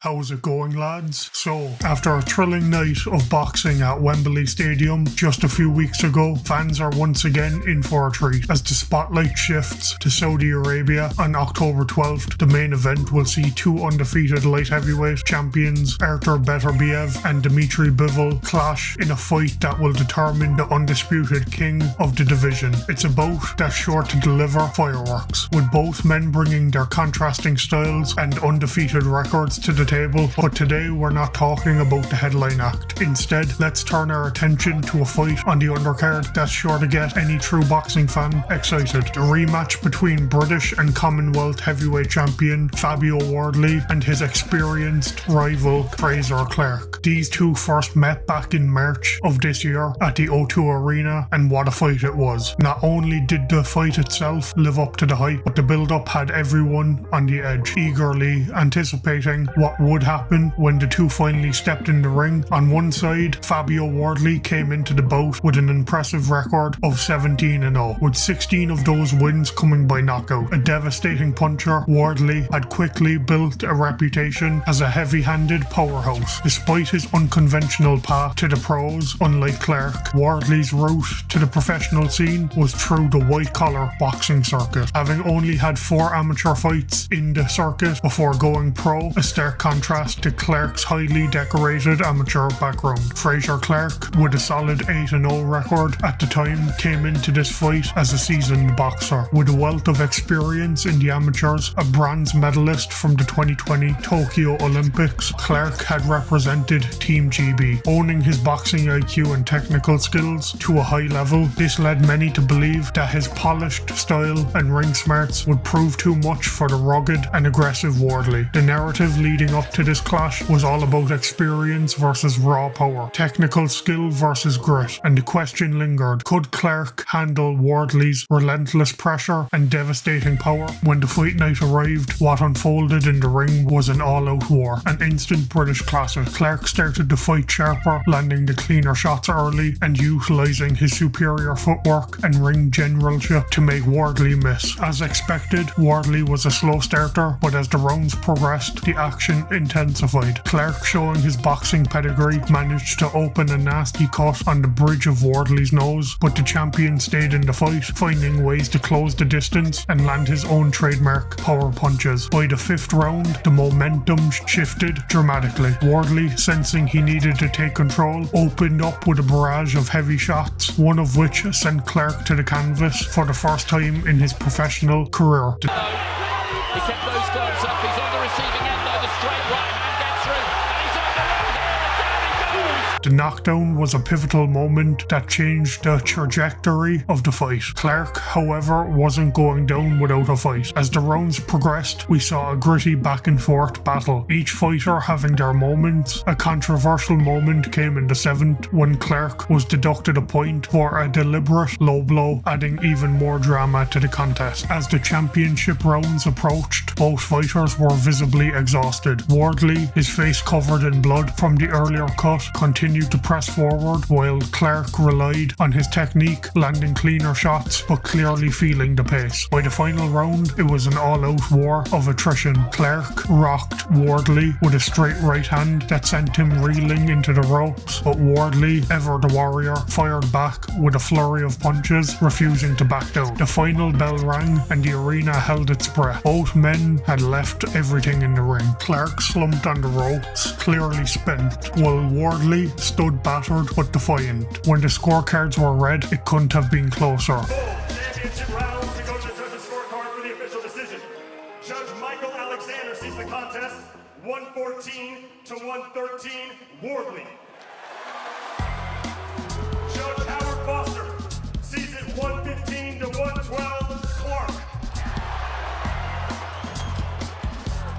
How's it going, lads? So, after a thrilling night of boxing at Wembley Stadium just a few weeks ago, fans are once again in for a treat as the spotlight shifts to Saudi Arabia on October 12th. The main event will see two undefeated light heavyweight champions, Artur Beterbiev and Dmitry Bivol, clash in a fight that will determine the undisputed king of the division. It's a bout that's sure to deliver fireworks, with both men bringing their contrasting styles and undefeated records to the table. But today we're not talking about the headline act. Instead, let's turn our attention to a fight on the undercard that's sure to get any true boxing fan excited. The rematch between British and Commonwealth heavyweight champion Fabio Wardley and his experienced rival Fraser Clarke. These two first met back in March of this year at the O2 Arena, and what a fight it was. Not only did the fight itself live up to the hype, but the build-up had everyone on the edge, eagerly anticipating what would happen when the two finally stepped in the ring. On one side, Fabio Wardley came into the bout with an impressive record of 17-0, with 16 of those wins coming by knockout. A devastating puncher, Wardley had quickly built a reputation as a heavy-handed powerhouse. Despite his unconventional path to the pros, unlike Clarke, Wardley's route to the professional scene was through the white-collar boxing circuit, having only had 4 amateur fights in the circuit before going pro, a stark contrast to Clarke's highly decorated amateur background. Fraser Clarke, with a solid 8-0 record at the time, came into this fight as a seasoned boxer. With a wealth of experience in the amateurs, a bronze medalist from the 2020 Tokyo Olympics, Clarke had represented Team GB. Owning his boxing IQ and technical skills to a high level, this led many to believe that his polished style and ring smarts would prove too much for the rugged and aggressive Wardley. The narrative leading up to this clash was all about experience versus raw power, technical skill versus grit, and the question lingered: could Clarke handle Wardley's relentless pressure and devastating power? When the fight night arrived, what unfolded in the ring was an all-out war, an instant British classic. Clarke started the fight sharper, landing the cleaner shots early and utilising his superior footwork and ring generalship to make Wardley miss. As expected, Wardley was a slow starter, but as the rounds progressed, the action intensified. Clarke, showing his boxing pedigree, managed to open a nasty cut on the bridge of Wardley's nose, but the champion stayed in the fight, finding ways to close the distance and land his own trademark power punches. By the 5th round, the momentum shifted dramatically. Wardley, sensing he needed to take control, opened up with a barrage of heavy shots, one of which sent Clarke to the canvas for the first time in his professional career. He kept those gloves up, he's on the receiving end though, the straight right hand gets through, and he's on the right hand, and down he goes! The knockdown was a pivotal moment that changed the trajectory of the fight. Clarke, however, wasn't going down without a fight. As the rounds progressed, we saw a gritty back and forth battle, each fighter having their moments. A controversial moment came in the 7th when Clarke was deducted a point for a deliberate low blow, adding even more drama to the contest. As the championship rounds approached, both fighters were visibly exhausted. Wardley, his face covered in blood from the earlier cut, continued to press forward, while Clarke relied on his technique, landing cleaner shots but clearly feeling the pace. By the final round, it was an all-out war of attrition. Clarke rocked Wardley with a straight right hand that sent him reeling into the ropes, but Wardley, ever the warrior, fired back with a flurry of punches, refusing to back down. The final bell rang and the arena held its breath. Both men had left everything in the ring. Clarke slumped on the ropes, clearly spent, while Wardley stood battered but defiant. When the scorecards were read, it couldn't have been closer. Championship rounds to go to the judges' scorecard for the official decision. Judge Michael Alexander sees the contest 114 to 113 Wardley. Judge Howard Foster sees it 115 to 112 Clarke.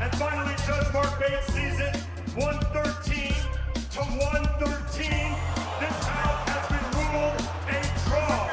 And finally, Judge Mark Bates sees it 113 to 113. This bout has been ruled a draw.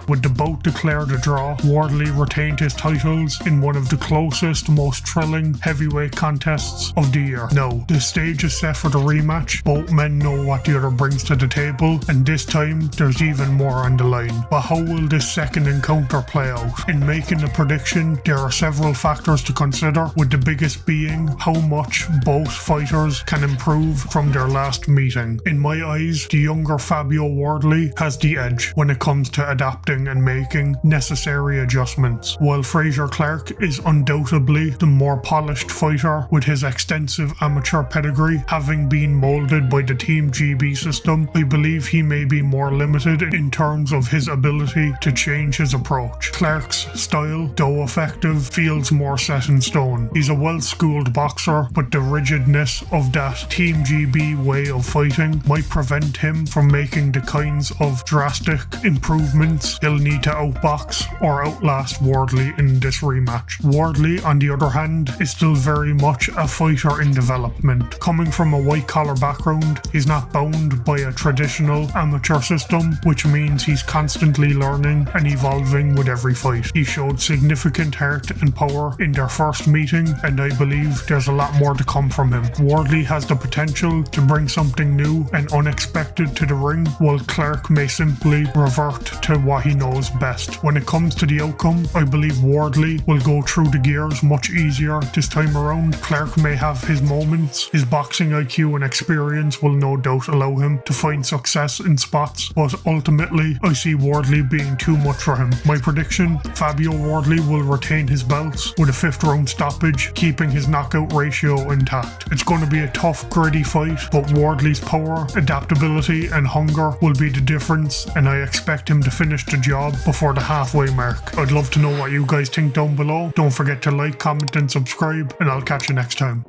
With the bout declared a draw, Wardley retained his titles in one of the closest, most thrilling heavyweight contests of the year. Now, the stage is set for the rematch. Both men know what the other brings to the table, and this time there's even more on the line. But how will this second encounter play out? In making a prediction, there are several factors to consider, with the biggest being how much both fighters can improve from their last meeting. In my eyes, the younger Fabio Wardley has the edge when it comes to adapting and making necessary adjustments, while Clarke is undoubtedly the more polished fighter with his extensive amateur pedigree. Having been moulded by the Team GB system, I believe he may be more limited in terms of his ability to change his approach. Clarke's style, though effective, feels more set in stone. He's a well-schooled boxer, but the rigidness of that Team GB way of fighting might prevent him from making the kinds of drastic improvements he'll need to outbox or outlast Wardley in this rematch. Wardley, on the other hand, is still very much a fighter in development. Coming from a white-collar background, he's not bound by a traditional amateur system, which means he's constantly learning and evolving with every fight. He showed significant heart and power in their first meeting, and I believe there's a lot more to come from him. Wardley has the potential to bring something new and unexpected to the ring, while Clarke may simply revert to what he knows best. When it comes to the outcome, I believe Wardley will go through the gears much easier this time around. Clarke may have his moments. His boxing IQ and experience will no doubt allow him to find success in spots, but ultimately I see Wardley being too much for him. My prediction, Fabio Wardley will retain his belts with a 5th round stoppage, keeping his knockout ratio intact. It's going to be a tough, gritty fight, but Wardley's power, adaptability and hunger will be the difference, and I expect him to finish the job before the halfway mark. I'd love to know what you guys think down below. Don't forget to like, comment and subscribe, and I'll catch you next time.